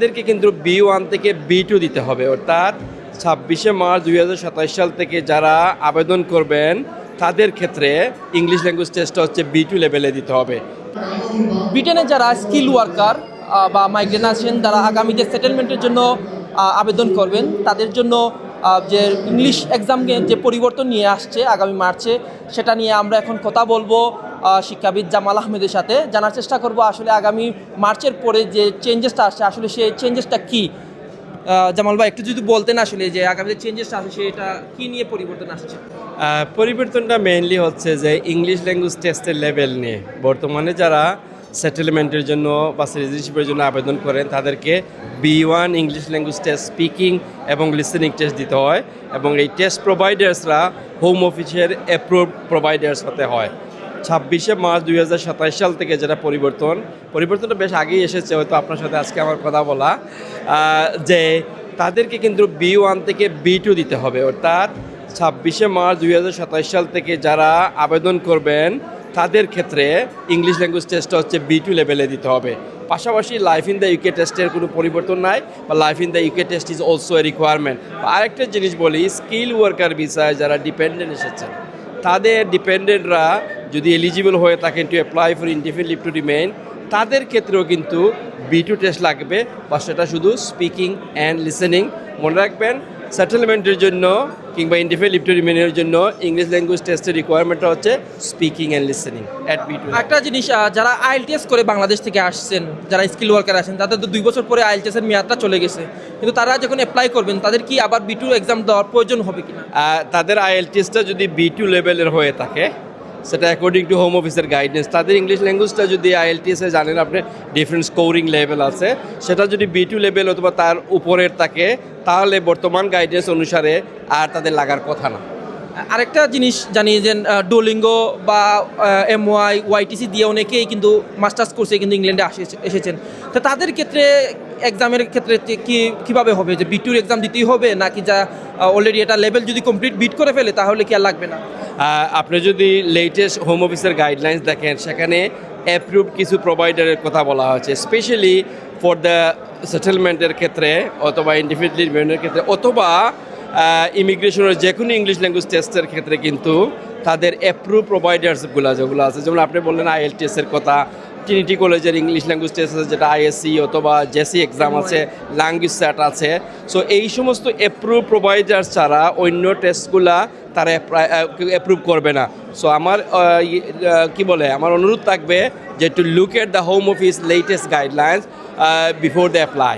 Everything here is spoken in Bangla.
তাদেরকে কিন্তু B1 থেকে B2 দিতে হবে, অর্থাৎ 26শে মার্চ 2027 সাল থেকে যারা আবেদন করবেন তাদের ক্ষেত্রে ইংলিশ ল্যাঙ্গুয়েজ টেস্টটা হচ্ছে B2 লেভেলে দিতে হবে। ব্রিটেনে যারা স্কিল ওয়ার্কার বা মাইগ্রেন্ট আছেন, যারা আগামীতে সেটেলমেন্টের জন্য আবেদন করবেন, তাদের জন্য যে ইংলিশ এক্সামে যে পরিবর্তন নিয়ে আসছে আগামী মার্চে, সেটা নিয়ে আমরা এখন কথা বলবো শিক্ষাবিদ জামাল আহমেদের সাথে। জানার চেষ্টা করব আসলে আগামী মার্চের পরে যে চেঞ্জেসটা আসছে আসলে সেই চেঞ্জেসটা কী। জামাল ভাই, একটু যদি বলতেন আসলে যে আগামী যে চেঞ্জেসটা আসছে সেটা কী নিয়ে পরিবর্তন আসছে। পরিবর্তনটা মেইনলি হচ্ছে যে ইংলিশ ল্যাঙ্গুয়েজ টেস্টের লেভেল নিয়ে বর্তমানে যারা সেটেলমেন্টের জন্য বা সিটিজেনশিপের জন্য আবেদন করেন তাদেরকে B1 English language test speaking এবং লিসেনিং টেস্ট দিতে হয়, এবং এই টেস্ট প্রোভাইডার্সরা হোম অফিসের অ্যাপ্রুভ প্রোভাইডার্স হতে হয়। 26শে মার্চ 2027 সাল থেকে যেটা পরিবর্তনটা বেশ আগেই এসেছে, হয়তো আপনার সাথে আজকে আমার কথা বলা, যে তাদেরকে কিন্তু B1 থেকে B2 দিতে হবে, অর্থাৎ 26শে মার্চ 2027 সাল থেকে যারা আবেদন করবেন তাদের ক্ষেত্রে ইংলিশ ল্যাঙ্গুয়েজ টেস্টটা হচ্ছে B2 লেভেলে দিতে হবে। পাশাপাশি লাইফ ইন দ্য ইউকে টেস্টের কোনো পরিবর্তন নাই, বা life in the UK test is also a requirement. আরেকটা জিনিস বলি, স্কিল ওয়ার্কার ভিসায় যারা ডিপেন্ডেন্ট এসেছেন তাদের ডিপেন্ডেন্টরা যদি এলিজিবল হয়ে থাকেন to apply for indefinite leave to remain, তাদের ক্ষেত্রেও কিন্তু B2 টেস্ট লাগবে, বা সেটা শুধু স্পিকিং অ্যান্ড লিসেনিং। মনে রাখবেন, সেটেলমেন্টের জন্য কিংবা ইনডিফিনিট লিভ টু রিমেইনের জন্য ইংলিশ ল্যাঙ্গুয়েজ টেস্টের রিকোয়ারমেন্টটা হচ্ছে speaking and listening at B2। একটা জিনিস, যারা IELTS করে বাংলাদেশ থেকে আসছেন, যারা স্কিল ওয়ার্কার আছেন, তাদের তো 2 বছর পরে IELTS-এর মেয়াদটা চলে গেছে, কিন্তু তারা যখন অ্যাপ্লাই করবেন তাদের কি আবার B2 এক্সাম দেওয়ার প্রয়োজন হবে কিনা? তাদের IELTS-টা যদি B2 লেভেলের হয়ে থাকে, সেটা অ্যাকর্ডিং টু হোম অফিসের গাইডেন্স, তাদের ইংলিশ ল্যাঙ্গুয়েজটা যদি IELTS-এ জানেন আপনি ডিফারেন্ট স্কোরিং লেভেল আছে, সেটা যদি B2 লেভেল অথবা তার উপরের থাকে, তাহলে বর্তমান গাইডেন্স অনুসারে আর তাদের লাগার কথা না। আরেকটা জিনিস জানি যে ডুওলিঙ্গো বা MY YTC দিয়ে অনেকেই কিন্তু মাস্টার্স কোর্সে কিন্তু ইংল্যান্ডে এসেছেন, তো তাদের ক্ষেত্রে এক্সামের ক্ষেত্রে কীভাবে হবে, যে B2 এক্সাম দিতেই হবে, নাকি যা অলরেডি এটা লেভেল যদি কমপ্লিট বিট করে ফেলে তাহলে কি আর লাগবে না? আপনি যদি লেটেস্ট হোম অফিসের গাইডলাইন্স দেখেন, সেখানে অ্যাপ্রুভ কিছু প্রোভাইডারের কথা বলা হয়েছে, স্পেশালি ফর দ্য সেটেলমেন্টের ক্ষেত্রে অথবা ইনডিফিনিট লিভ রিমেইনের ক্ষেত্রে অথবা ইমিগ্রেশনের যে কোনো ইংলিশ ল্যাঙ্গুয়েজ টেস্টের ক্ষেত্রে কিন্তু তাদের অ্যাপ্রুভ প্রোভাইডার্সগুলো যেগুলো আছে, যেমন আপনি বললেন IELTS-এর কথা, ট্রিনিটি কলেজের ইংলিশ ল্যাঙ্গুয়েজ টেস্ট আছে যেটা ISC অথবা জেসি এক্সাম আছে, ল্যাঙ্গুয়েজ সেট আছে। সো এই সমস্ত অ্যাপ্রুভ প্রোভাইডার্স ছাড়া অন্য টেস্টগুলা তারা অ্যাপ্রুভ করবে না। সো আমার আমার অনুরোধ থাকবে যে to look at the home office latest guidelines before the apply.